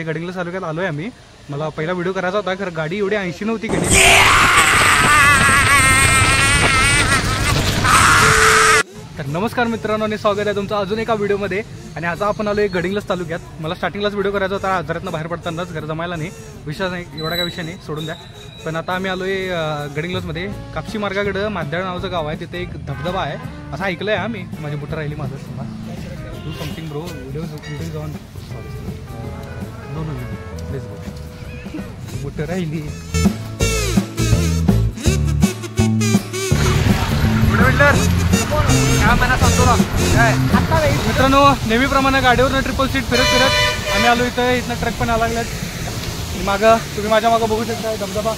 गडिंग्लज तालुक्यात आलोय आम्ही. मला पहिला व्हिडिओ करायचा होता, खरं गाडी एवढी 80 नव्हती केली. तर नमस्कार मित्रांनो आणि स्वागत आहे तुमचं अजून एका व्हिडिओमध्ये. आणि आता आपण आलोय गडिंग्लज तालुक्यात. मला स्टार्टिंगलाच व्हिडिओ करायचा होता, आजारातनं बाहेर पडतानाच घर जमायला नाही, विषय नाही एवढा काय विषय नाही, सोडून द्या. पण आता आम्ही आलोय गडिंग्लजमध्ये. कापशी मार्गाकडं माद्याळ नावाचं गाव आहे, तिथे एक धबधबा आहे असं ऐकलंय आम्ही. माझी बुटर राहिली माझं do something bro video on no no please बुटर राहिली. मित्रांनो नेहमीप्रमाणे गाडीवरनं ट्रिपल सीट फिरत आम्ही आलो इथनं ट्रक पण आला लागल्यात मागं. तुम्ही माझ्या मागं बघू शकता धबधबा.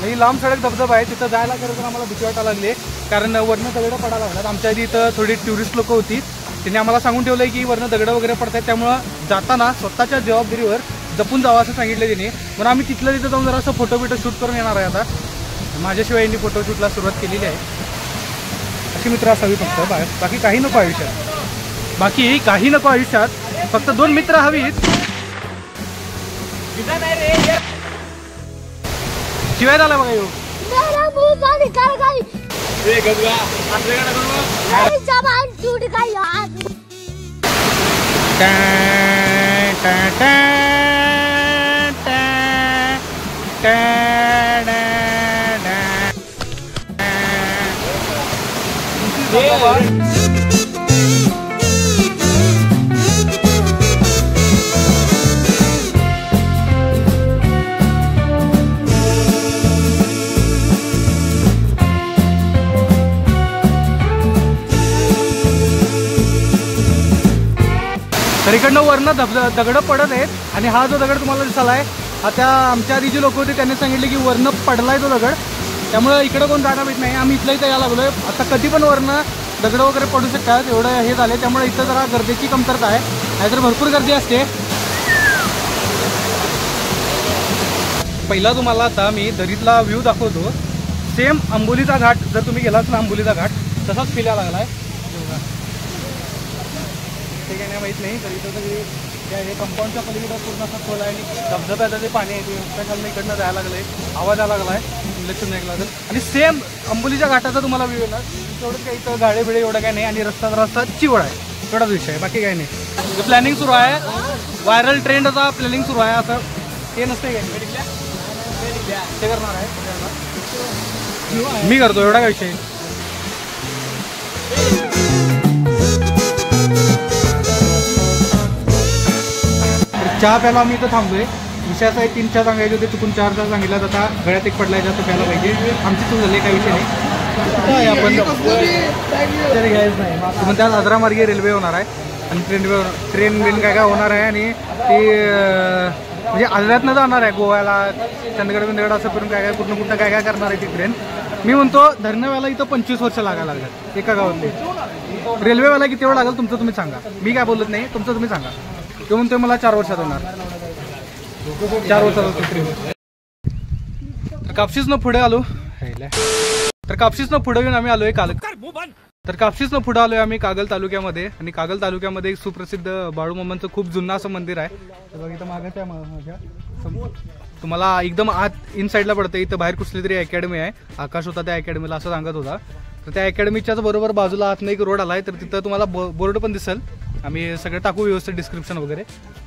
नाही लांब सडक धबधबा आहे, तिथं जायला खरं आम्हाला भीती वाटायला लागली, कारण वरनं दगडं पडायला लागल्यात. आमच्या आधी इथं थोडी टुरिस्ट लोक होती, त्यांनी आम्हाला सांगून ठेवलंय की वरनं दगडं वगैरे पडतात, त्यामुळं जाताना स्वतःच्या जबाबदारीवर जपून जावं असं सांगितलं त्यांनी. म्हणून आम्ही तिथलं तिथं जाऊन जरा असं फोटो शूट करून येणार आहे. आता माझ्याशिवाय यांनी फोटोशूटला सुरुवात केलेली आहे. अशी मित्र असावी फक्त, बाकी काही नको आयुष्यात, बाकी काही नको आयुष्यात, फक्त 2 मित्र हवीत. शिवाय झाला बघा येऊ तर इकडनं वरनं दगडं पडत आहेत. आणि हा जो दगड तुम्हाला दिसायला आहे, हा त्या आमच्या आधी जे लोक होते त्यांनी सांगितले की वरनं पडलाय तो दगड, त्यामुळे इकडं कोण जागा माहीत नाही. आम्ही इथं यायला लागलोय. आता कधी पण वरनं दगडं वगैरे पडू शकतात, एवढं हे झाले, त्यामुळे इथं जरा गर्दीची कमतरता आहे, नाहीतर भरपूर गर्दी असते. पहिला तुम्हाला आता मी दरीतला व्ह्यू दाखवतो. सेम आंबोलीचा घाट, जर तुम्ही गेलात ना आंबोलीचा घाट, तसाच फील यायला लागलाय. ते काय नाही माहीत नाही, तर इथं सगळी हे कंपाऊंडच्या पलीकडे पूर्ण असं खोल आहे आणि धबधब्याचं जे पाणी आहे ते त्याखालनं इकडनं जायला लागलं आहे, आवाज आला लागला आहे, इलेक्शन ऐकलं लागेल. आणि सेम आंबोलीच्या घाटाचा तुम्हाला व्ह्यू येणार. तेवढंच काही इथं गाडे बिडे एवढं काय नाही, आणि रस्ता चिवड आहे, एवढाच विषय आहे, बाकी काही नाही. प्लॅनिंग सुरू आहे, व्हायरल ट्रेंडचा प्लॅनिंग सुरू आहे. असं हे नसते काय ते करणार आहे, मी करतो, एवढा काय विषय. चहा प्यायला आम्ही इथं थांबलोय. विषय असा आहे, 3 चहा सांगायचे होते, चुकून 4 चहा सांगितलं. आता गळ्यात एक पडलाय, जास्त प्यायला पाहिजे. आमची चूक झाली, काही विषय नाही. आपण तरी घ्यायच नाही. मग त्या आजरामार्गे रेल्वे होणार आहे, आणि ट्रेन काय होणार आहे, आणि ती म्हणजे आजऱ्यातनं जाणार आहे गोव्याला, चंदगड असं फिरून काय कुठं काय करणार आहे ती ट्रेन. मी म्हणतो धरणव्याला इथं 25 वर्ष लागायला लागतात एका गावातले. रेल्वेवाला किती वेळ लागेल तुमचं तुम्ही सांगा, मी काय बोलत नाही, तुमचं तुम्ही सांगा. तो म्हणतोय मला 4 वर्षात होणार, 4 वर्षात होतो. तर कापशीसनं पुढे आलो, तर कापशीसनं पुढे येऊन आम्ही आलोय कागल तालुक्यामध्ये. आणि कागल तालुक्यामध्ये एक सुप्रसिद्ध बाळूमामांचं खूप जुनं असं मंदिर आहे. तर इथं मागं त्या माझ्या तुम्हाला एकदम आत इन साईडला पडतं. इथं बाहेर कुठली तरी अकॅडमी आहे, आकाश होता त्या अकॅडमीला असं सांगत होता. तर त्या अकॅडमीच्याच बरोबर बाजूला आतनं एक रोड आलाय, तर तिथं तुम्हाला बोर्ड पण दिसेल. आम्ही सगळं टाकू व्यवस्थित डिस्क्रिप्शन वगैरे.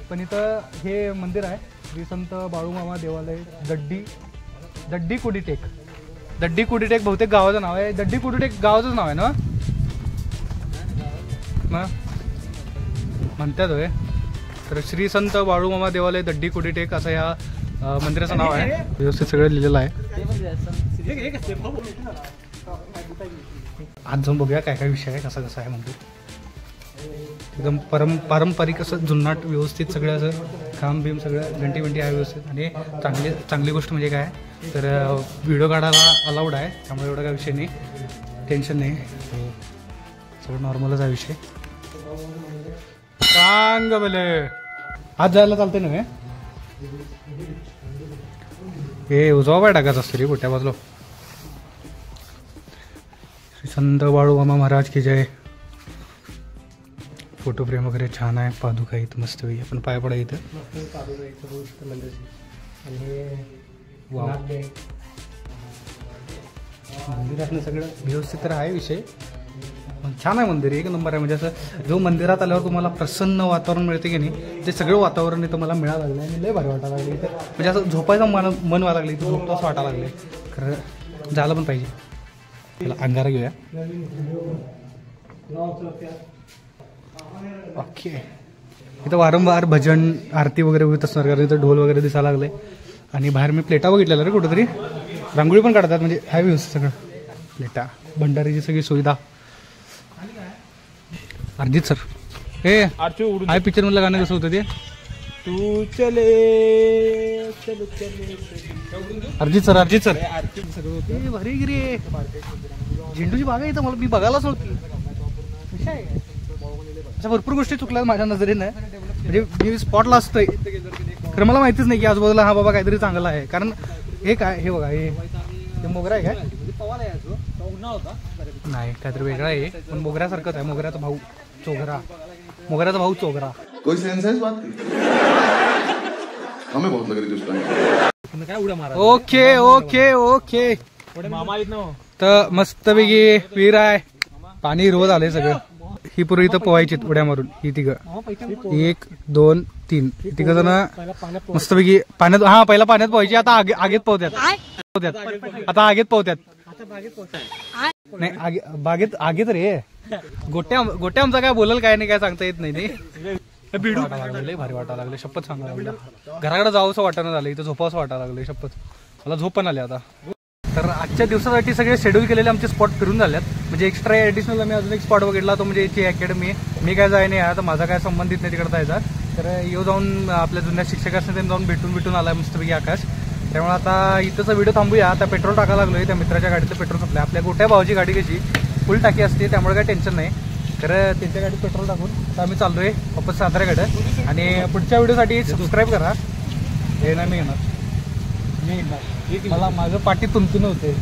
पण इथं हे मंदिर आहे, श्री संत बाळूमामा देवालय, दड्डी कुडीटेक बहुतेक गावाचं नाव आहे. दड्डी कुडीटेक गावाचंच नाव आहे ना, म्हणतात होय. तर श्री संत बाळूमामा देवालय दड्डी कुडीटेक असं ह्या मंदिराचं नाव आहे. व्यवस्थित सगळं लिहिलेलं आहे. आज जाऊन बघूया काय विषय आहे, कसा आहे मंदिर. एकदम पारंपरिक असं जुनाट व्यवस्थित सगळं असं काम बीम सगळं घंटी आहे व्यवस्थित. आणि चांगली गोष्ट म्हणजे काय तर व्हिडिओ काढायला अलाउड आहे, त्यामुळे एवढा काय विषय नाही, टेन्शन नाही, सगळं नॉर्मलच आहे विषय. सांग भले आज जायला चालते ना हे उजवा पाय टाकायचा असतो रे कुठ्या बाजूला. श्री संत बाळूमामा महाराज की जय. फोटो फ्रेम वगैरे छान आहे, पादुका इथं मस्त वेगळी, आपण पाया पडा इथं. मंदिर असणं सगळं व्यवस्थित तर आहे विषय, पण छान आहे मंदिर, एक नंबर आहे. म्हणजे असं जो मंदिरात आल्यावर तुम्हाला प्रसन्न वातावरण मिळते की नाही, ते सगळं वातावरण इथं मला मिळायला लागलं आणि लय भारी वाटायला लागले इथं. म्हणजे असं झोपायचं मन व्हायला लागलं इथं, झोपतं असं वाटायला लागले. खरं झालं पण पाहिजे. त्याला अंगारा घेऊया. ओके, इथं वारंवार भजन आरती वगैरे होत असणार, कारण इथं ढोल वगैरे दिसायला लागले. आणि बाहेर मी प्लेटा बघितलेल्या रे कुठेतरी, रांगोळी पण काढतात, म्हणजे आहे व्यवस्थित सगळं. प्लेटा, भंडारीची सगळी सुविधा. अर्जित सर, हे आहे पिक्चर मधलं गाणं कसं होतं ते? तू चले चलो चले. अर्जित सर सगळं भारी गिरी. झेंडूची बाग आहे इथं, मला मी बघायलाच नव्हती. कशा आहे अशा भरपूर गोष्टी चुकल्या माझ्या नजरेनं. म्हणजे मी स्पॉटला असतोय खरं मला माहितीच नाही की आजूबाजूला हा बाबा काहीतरी चांगला आहे. कारण हे काय, हे बघा, हे मोगरा आहे काय? नाही, काहीतरी वेगळा आहे, पण मोगऱ्यासारखंच आहे. मोगऱ्याचा भाऊ चोगरा, मोगऱ्याचा भाऊ चोगरा. कोई सेंस है इस बात की? हमें बहुत लग रही थी उस टाइम. काय उड्या मारा. Okay okay okay. तर मस्तपैकी विहीर आहे, पाणी रोज आलंय सगळं. ही पूर्वी इथं पोहायची उड्या मारून, ही तिघं, 1 2 3 तिघं जण मस्तपैकी पाण्यात. हा, पहिला पाण्यात पोहायची, आता आगेत पोहत्यात. आता आगेत पोहत्यात. नाही, बागेत आगेत रे. गोट्या आमचा काय बोलल काय नाही, काय सांगता येत नाही. ते भारी वाटायला लागले, शपथ सांगायला लागलं. घराकडे जावंसं वाटायला झालं, इथं झोपावंसं वाटायला लागलं, शपथ. मला झोप पण आली आता. तर आजच्या दिवसासाठी सगळे शेड्यूल केलेले आमचे स्पॉट फिरून झाल्यात. म्हणजे एक्स्ट्रा ॲडिशनल आम्ही अजून एक स्पॉट बघितला, तो म्हणजे याची अकॅडमी. मी काय जाय नाही आहे, तर माझा काय संबंधित नाही तिकडे जायचा. तर येऊ जाऊन आपल्या जुन्या शिक्षकांनी त्यांनी जाऊन भेटून आलाय मस्तपैकी आकाश. त्यामुळे आता इथंचा व्हिडिओ थांबूया. आता पेट्रोल टाकायला लागलोय, त्या मित्राच्या गाडीचं पेट्रोल संपलं. आपल्या गोट्या भावाची गाडी कशी फुल टाकी असते, त्यामुळे काय टेन्शन नाही. तर त्यांच्या गाडीत पेट्रोल टाकून आता आम्ही चाललोय वापस साताऱ्याकडे. आणि पुढच्या व्हिडिओसाठी सबस्क्राईब करा. हे नाही मी येणार, मला माझं पाठी तुमची नव्हते.